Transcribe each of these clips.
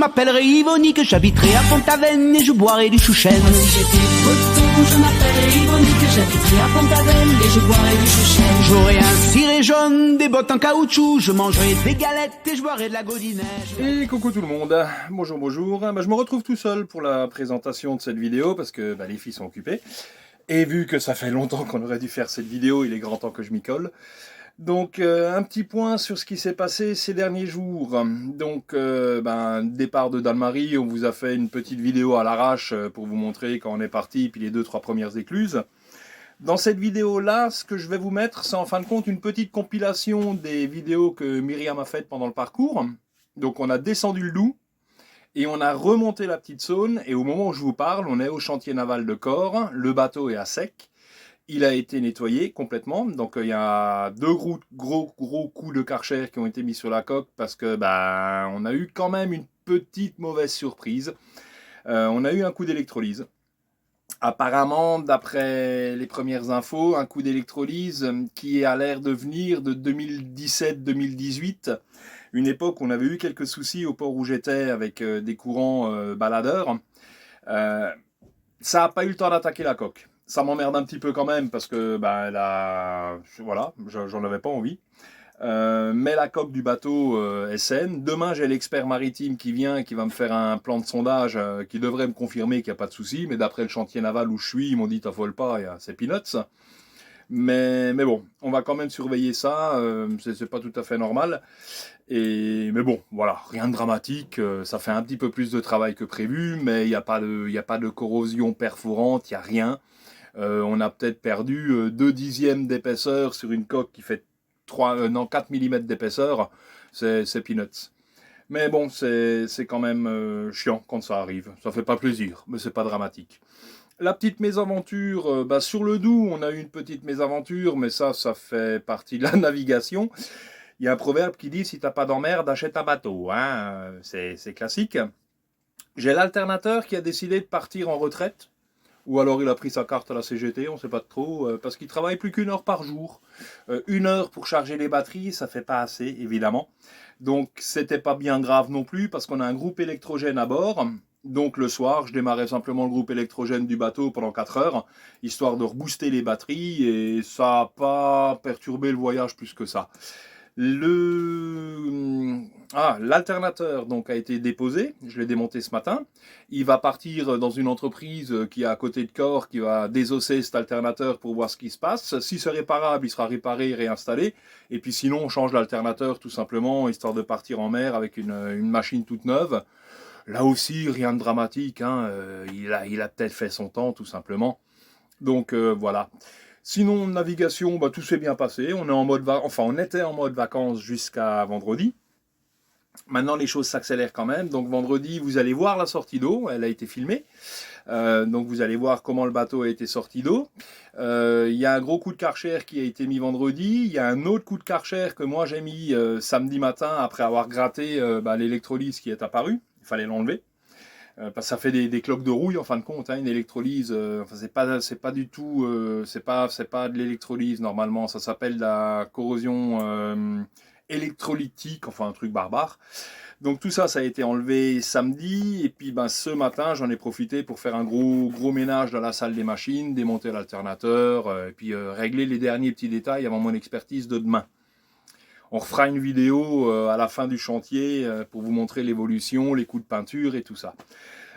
m'appellerai Yvonique, j'habiterai à Pont-Aven et je boirai du chouchen. Moi si j'étais breton, je m'appellerais Yvonique, j'habiterai à Pont-Aven et je boirai du chouchen. J'aurai un ciré jaune, des bottes en caoutchouc, je mangerai des galettes et je boirai de la godinèche. Et coucou tout le monde, bonjour. Je me retrouve tout seul pour la présentation de cette vidéo parce que les filles sont occupées. Et vu que ça fait longtemps qu'on aurait dû faire cette vidéo, il est grand temps que je m'y colle. Donc un petit point sur ce qui s'est passé ces derniers jours. Donc départ de Dalmarie, on vous a fait une petite vidéo à l'arrache pour vous montrer quand on est parti, puis les 2-3 premières écluses. Dans cette vidéo-là, ce que je vais vous mettre, c'est en fin de compte une petite compilation des vidéos que Myriam a faites pendant le parcours. Donc on a descendu le Doubs et on a remonté la Petite Saône. Et au moment où je vous parle, on est au chantier naval de Corps. Le bateau est à sec. Il a été nettoyé complètement. Donc il y a 2 gros coups de Karcher qui ont été mis sur la coque parce que on a eu quand même une petite mauvaise surprise. On a eu un coup d'électrolyse. Apparemment, d'après les premières infos, un coup d'électrolyse qui a l'air de venir de 2017-2018, une époque où on avait eu quelques soucis au port où j'étais avec des courants baladeurs. Ça n'a pas eu le temps d'attaquer la coque. Ça m'emmerde un petit peu quand même parce que voilà, j'en avais pas envie. Mais la coque du bateau est saine. Demain, j'ai l'expert maritime qui vient et qui va me faire un plan de sondage qui devrait me confirmer qu'il n'y a pas de souci. Mais d'après le chantier naval où je suis, ils m'ont dit t'affole pas, c'est peanuts. Mais bon, on va quand même surveiller ça. C'est pas tout à fait normal. Mais bon, voilà, rien de dramatique. Ça fait un petit peu plus de travail que prévu, mais il n'y a pas de corrosion perforante, il n'y a rien. On a peut-être perdu 2 dixièmes d'épaisseur sur une coque qui fait 4 mm d'épaisseur, c'est peanuts. Mais bon, c'est quand même chiant quand ça arrive. Ça fait pas plaisir, mais c'est pas dramatique. La petite mésaventure, sur le Doubs, on a eu une petite mésaventure, mais ça fait partie de la navigation. Il y a un proverbe qui dit « Si t'as pas d'emmerde, achète un bateau hein ». C'est classique. J'ai l'alternateur qui a décidé de partir en retraite. Ou alors il a pris sa carte à la CGT, on ne sait pas trop, parce qu'il travaille plus qu'1 heure par jour. 1 heure pour charger les batteries, ça fait pas assez, évidemment. Donc c'était pas bien grave non plus, parce qu'on a un groupe électrogène à bord. Donc le soir, je démarrais simplement le groupe électrogène du bateau pendant 4 heures, histoire de rebooster les batteries, et ça n'a pas perturbé le voyage plus que ça. L'alternateur donc a été déposé, je l'ai démonté ce matin. Il va partir dans une entreprise qui est à côté de Corps, qui va désosser cet alternateur pour voir ce qui se passe. Si c'est réparable, il sera réparé et réinstallé. Et puis sinon, on change l'alternateur tout simplement, histoire de partir en mer avec une machine toute neuve. Là aussi, rien de dramatique, hein. Il a peut-être fait son temps tout simplement. Donc voilà. Sinon, navigation, tout s'est bien passé. On était en mode vacances jusqu'à vendredi. Maintenant, les choses s'accélèrent quand même. Donc vendredi, vous allez voir la sortie d'eau. Elle a été filmée. Donc vous allez voir comment le bateau a été sorti d'eau. Il y a un gros coup de Karcher qui a été mis vendredi. Il y a un autre coup de Karcher que moi j'ai mis samedi matin après avoir gratté l'électrolyse qui est apparue. Il fallait l'enlever. Parce que ça fait des cloques de rouille en fin de compte, hein, une électrolyse, c'est pas du tout, c'est pas de l'électrolyse normalement, ça s'appelle la corrosion électrolytique, enfin un truc barbare. Donc tout ça, ça a été enlevé samedi, et puis ce matin, j'en ai profité pour faire un gros ménage dans la salle des machines, démonter l'alternateur, et puis régler les derniers petits détails avant mon expertise de demain. On refera une vidéo à la fin du chantier pour vous montrer l'évolution, les coups de peinture et tout ça.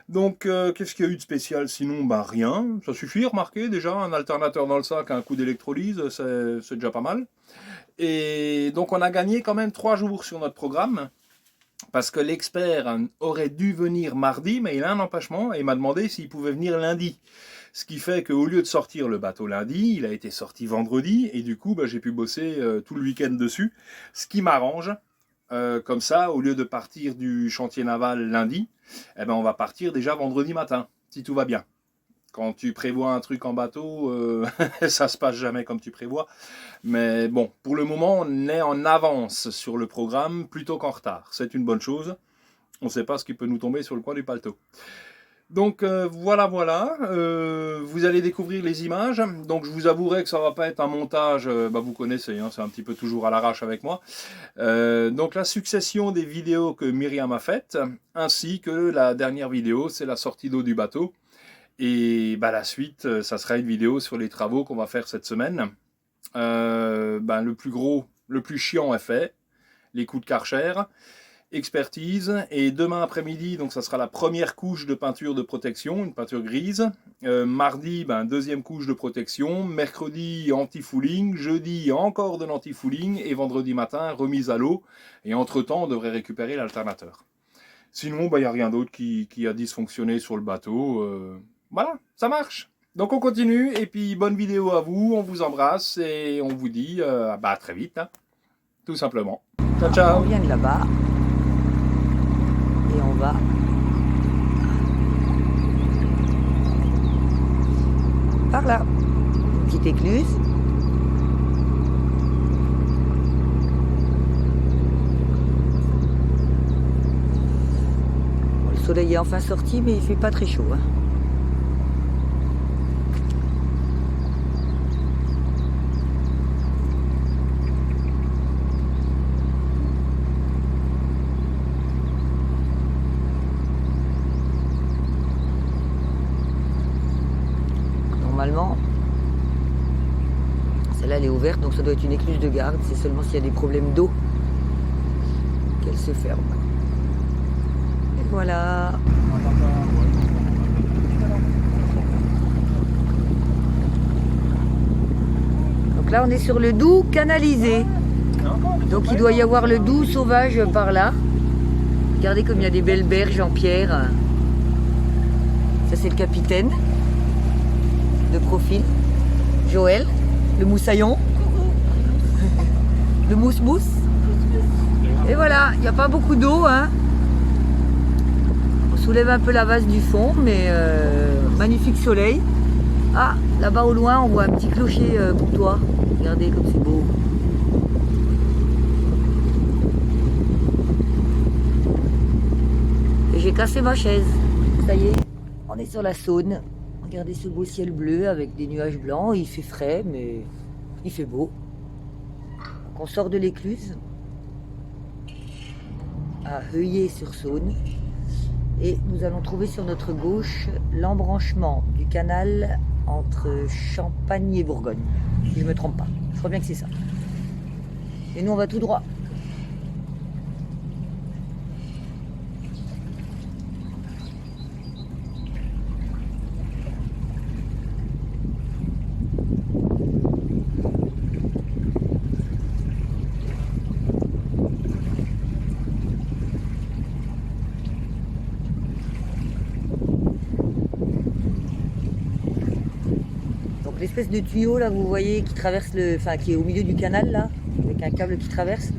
Donc, qu'est-ce qu'il y a eu de spécial sinon? Rien. Ça suffit, remarquez déjà, un alternateur dans le sac, un coup d'électrolyse, c'est déjà pas mal. Et donc, on a gagné quand même 3 jours sur notre programme, parce que l'expert aurait dû venir mardi, mais il a un empêchement et il m'a demandé s'il pouvait venir lundi. Ce qui fait qu'au lieu de sortir le bateau lundi, il a été sorti vendredi, et du coup, j'ai pu bosser tout le week-end dessus, ce qui m'arrange. Comme ça, au lieu de partir du chantier naval lundi, on va partir déjà vendredi matin, si tout va bien. Quand tu prévois un truc en bateau, ça se passe jamais comme tu prévois. Mais bon, pour le moment, on est en avance sur le programme plutôt qu'en retard. C'est une bonne chose. On ne sait pas ce qui peut nous tomber sur le coin du paletot. Donc voilà, vous allez découvrir les images. Donc je vous avouerai que ça va pas être un montage, vous connaissez, hein, c'est un petit peu toujours à l'arrache avec moi. Donc la succession des vidéos que Myriam a faites, ainsi que la dernière vidéo, c'est la sortie d'eau du bateau. Et la suite, ça sera une vidéo sur les travaux qu'on va faire cette semaine. Le plus gros, le plus chiant est fait, les coups de Karcher, expertise, et demain après-midi, donc ça sera la première couche de peinture de protection, une peinture grise. Mardi, deuxième couche de protection, mercredi anti-fouling, jeudi encore de l'anti-fouling, et vendredi matin remise à l'eau, et entre-temps on devrait récupérer l'alternateur. Sinon, il n'y a rien d'autre qui a dysfonctionné sur le bateau. Voilà, ça marche. Donc on continue, et puis bonne vidéo à vous, on vous embrasse, et on vous dit à très vite, hein, tout simplement. Ciao, ciao. On vient de là-bas, et on va par là. Une petite écluse. Le soleil est enfin sorti, mais il fait pas très chaud, hein. Normalement, celle-là elle est ouverte, donc ça doit être une écluse de garde. C'est seulement s'il y a des problèmes d'eau qu'elle se ferme. Et voilà. Donc là on est sur le Doubs canalisé. Donc il doit y avoir le Doubs sauvage par là. Regardez comme il y a des belles berges en pierre. Ça c'est le capitaine. De profil, Joël, le moussaillon, le mousse-mousse. Et voilà, il n'y a pas beaucoup d'eau, hein. On soulève un peu la vase du fond, mais magnifique soleil. Ah, là-bas au loin, on voit un petit clocher comtois. Regardez comme c'est beau. Et j'ai cassé ma chaise. Ça y est, on est sur la Saône. Regardez ce beau ciel bleu avec des nuages blancs. Il fait frais, mais il fait beau. Donc on sort de l'écluse à Heuillé-sur-Saône. Et nous allons trouver sur notre gauche l'embranchement du canal entre Champagne et Bourgogne. Si je ne me trompe pas. Je crois bien que c'est ça. Et nous, on va tout droit. L'espèce de tuyau là, vous voyez, qui traverse qui est au milieu du canal là, avec un câble qui traverse,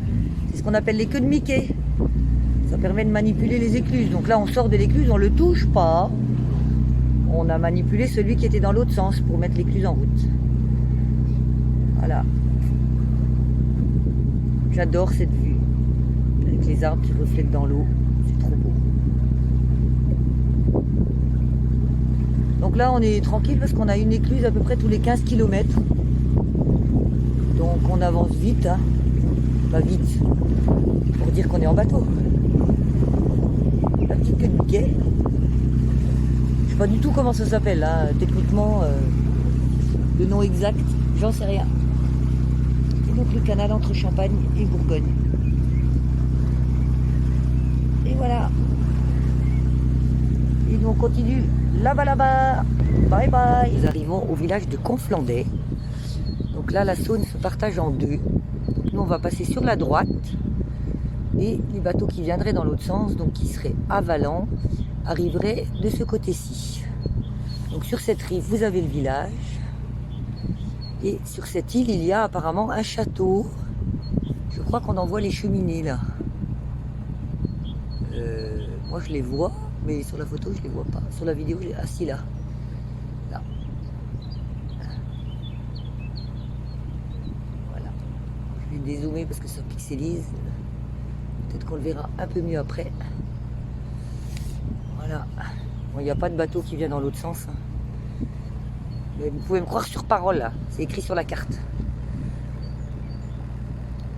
c'est ce qu'on appelle les queues de Mickey. Ça permet de manipuler les écluses. Donc là, on sort de l'écluse, on le touche pas. On a manipulé celui qui était dans l'autre sens pour mettre l'écluse en route. Voilà. J'adore cette vue avec les arbres qui reflètent dans l'eau. C'est trop beau. Donc là on est tranquille parce qu'on a une écluse à peu près tous les 15 km. Donc on avance vite, hein. Pas vite, pour dire qu'on est en bateau. La petite queue de Mickey. Je sais pas du tout comment ça s'appelle, hein. Techniquement, le nom exact, j'en sais rien. Et donc le canal entre Champagne et Bourgogne. Et voilà. Et nous on continue là-bas. Bye bye. Nous arrivons au village de Conflendais. Donc là, la Saône se partage en deux. Nous, on va passer sur la droite. Et les bateaux qui viendraient dans l'autre sens, donc qui seraient à Valent, arriveraient de ce côté-ci. Donc sur cette rive, vous avez le village. Et sur cette île, il y a apparemment un château. Je crois qu'on en voit les cheminées là. Moi, je les vois. Mais sur la photo, je ne les vois pas. Sur la vidéo, je les... Ah si, là. Là. Voilà. Je vais dézoomer parce que ça pixelise. Peut-être qu'on le verra un peu mieux après. Voilà. Bon, il n'y a pas de bateau qui vient dans l'autre sens. Mais vous pouvez me croire sur parole là, c'est écrit sur la carte.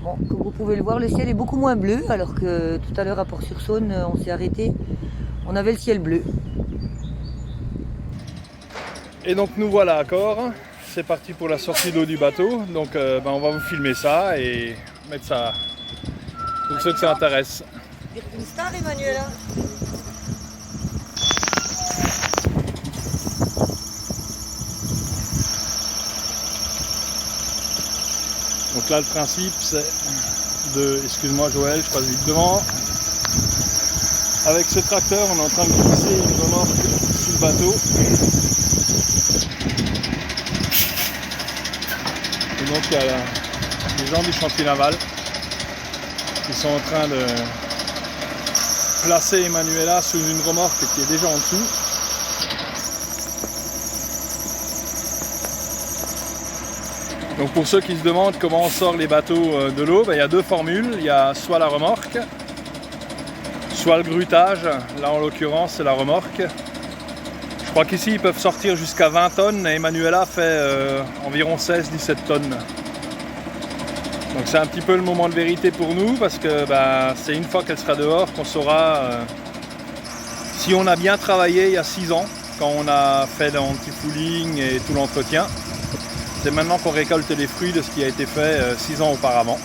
Bon, comme vous pouvez le voir, le ciel est beaucoup moins bleu, alors que tout à l'heure à Port-sur-Saône, on s'est arrêté, on avait le ciel bleu. Et donc nous voilà à Corps, c'est parti pour la sortie d'eau du bateau, donc on va vous filmer ça et mettre ça pour ceux que ça intéresse. Une star, Emmanuela. Donc là le principe c'est de, excuse-moi Joël, je passe vite devant. Avec ce tracteur on est en train de glisser une remorque sur le bateau. Et donc il y a les gens du chantier naval qui sont en train de placer Emmanuela sous une remorque qui est déjà en dessous. Donc pour ceux qui se demandent comment on sort les bateaux de l'eau, il y a deux formules, il y a soit la remorque, soit le grutage, là en l'occurrence c'est la remorque. Je crois qu'ici ils peuvent sortir jusqu'à 20 tonnes et Emmanuela fait environ 16-17 tonnes. Donc c'est un petit peu le moment de vérité pour nous parce que c'est une fois qu'elle sera dehors qu'on saura si on a bien travaillé il y a 6 ans quand on a fait l'anti-fouling et tout l'entretien. C'est maintenant qu'on récolte les fruits de ce qui a été fait 6 ans auparavant.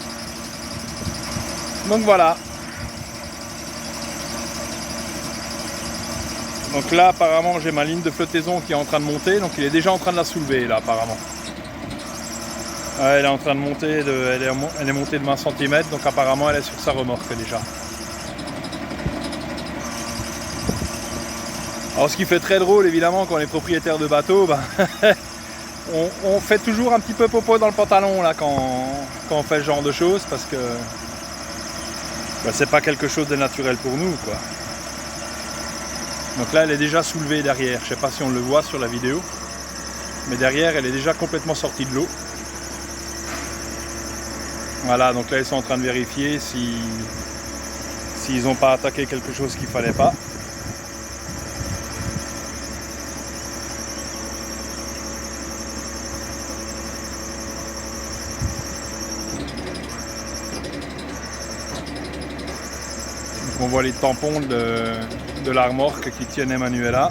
Donc voilà. Donc là apparemment j'ai ma ligne de flottaison qui est en train de monter, donc il est déjà en train de la soulever là apparemment. Ouais, elle est en train de monter, elle est montée de 20 cm, donc apparemment elle est sur sa remorque déjà. Alors ce qui fait très drôle évidemment quand on est propriétaire de bateau, on fait toujours un petit peu popo dans le pantalon là quand on fait ce genre de choses parce que c'est pas quelque chose de naturel pour nous quoi. Donc là elle est déjà soulevée derrière, je sais pas si on le voit sur la vidéo, mais derrière elle est déjà complètement sortie de l'eau. Voilà, donc là ils sont en train de vérifier s'ils n'ont pas attaqué quelque chose qu'il fallait pas. Donc on voit les tampons de la remorque qui tiennent Emmanuela.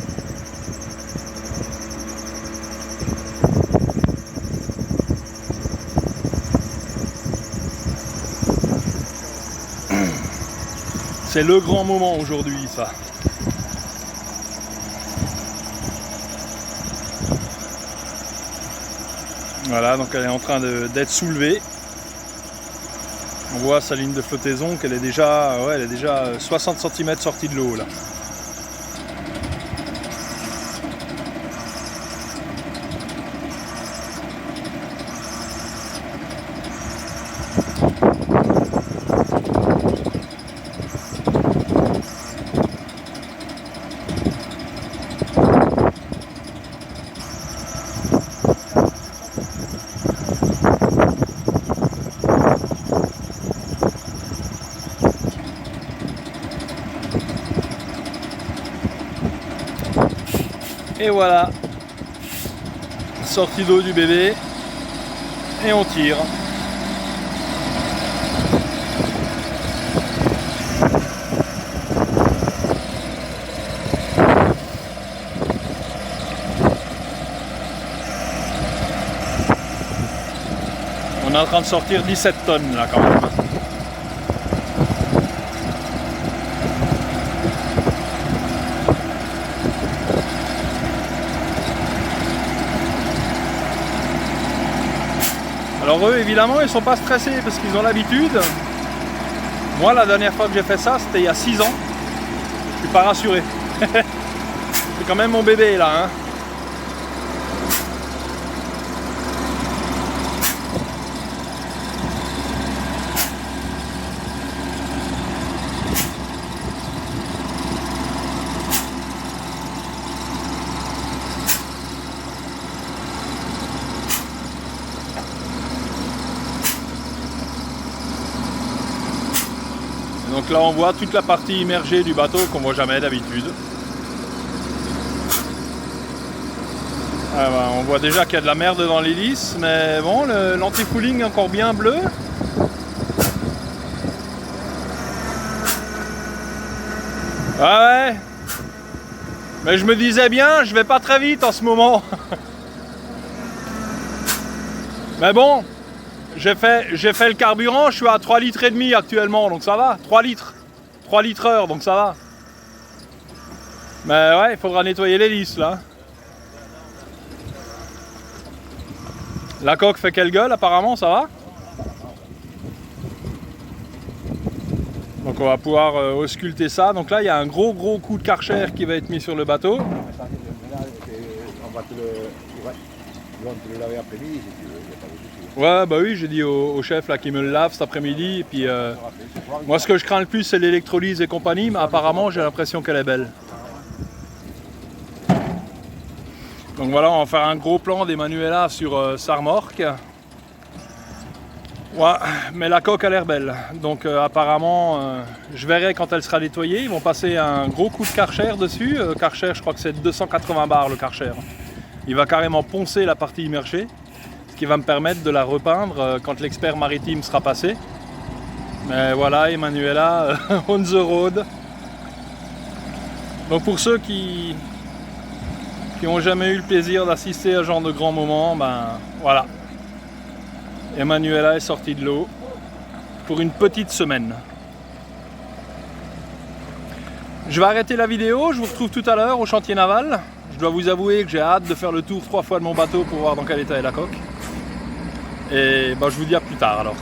C'est le grand moment aujourd'hui, ça. Voilà, donc elle est en train d'être soulevée. On voit sa ligne de flottaison qu'elle est déjà, elle est déjà 60 cm sortie de l'eau là. Et voilà, sortie d'eau du bébé, et on tire. On est en train de sortir 17 tonnes là quand même. Alors eux évidemment ils sont pas stressés parce qu'ils ont l'habitude. Moi la dernière fois que j'ai fait ça c'était il y a 6 ans. Je suis pas rassuré. C'est quand même mon bébé là hein. Donc là on voit toute la partie immergée du bateau qu'on voit jamais d'habitude. Ah bah, on voit déjà qu'il y a de la merde dans l'hélice, mais bon, l'anti-fouling est encore bien bleu. Ah ouais. Mais je me disais bien, je vais pas très vite en ce moment. Mais bon, j'ai fait le carburant, je suis à 3,5 litres actuellement, donc ça va. 3 litres. 3 litres heure, donc ça va. Mais ouais, il faudra nettoyer l'hélice là. La coque fait quelle gueule apparemment, ça va? Donc on va pouvoir ausculter ça. Donc là il y a un gros coup de Karcher qui va être mis sur le bateau. Ouais bah oui, j'ai dit au chef là qui me le lave cet après-midi. Et puis moi ce que je crains le plus c'est l'électrolyse et compagnie, mais apparemment j'ai l'impression qu'elle est belle. Donc voilà, on va faire un gros plan d'Emanuela sur sa remorque. Ouais, mais la coque a l'air belle. Donc apparemment, je verrai quand elle sera nettoyée. Ils vont passer un gros coup de Karcher dessus. Karcher, je crois que c'est 280 bars le Karcher. Il va carrément poncer la partie immergée, ce qui va me permettre de la repeindre quand l'expert maritime sera passé. Mais voilà, Emanuela, on the road. Donc pour ceux qui n'ont jamais eu le plaisir d'assister à ce genre de grands moments, ben voilà. Emanuela est sortie de l'eau pour une petite semaine. Je vais arrêter la vidéo, je vous retrouve tout à l'heure au chantier naval. Je dois vous avouer que j'ai hâte de faire le tour 3 fois de mon bateau pour voir dans quel état est la coque. Et ben, je vous dis à plus tard alors.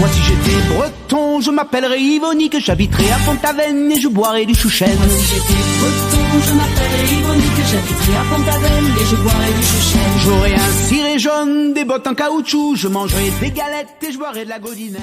Moi si j'étais breton, je m'appellerais Yvonique, j'habiterais à Pont-Aven et je boirais du chouchen. Moi si j'étais breton, je m'appellerais Yvonique, j'habiterais à Pont-Aven et je boirais du chouchen. J'aurais un ciré jaune, des bottes en caoutchouc, je mangerais des galettes et je boirais de la godinette.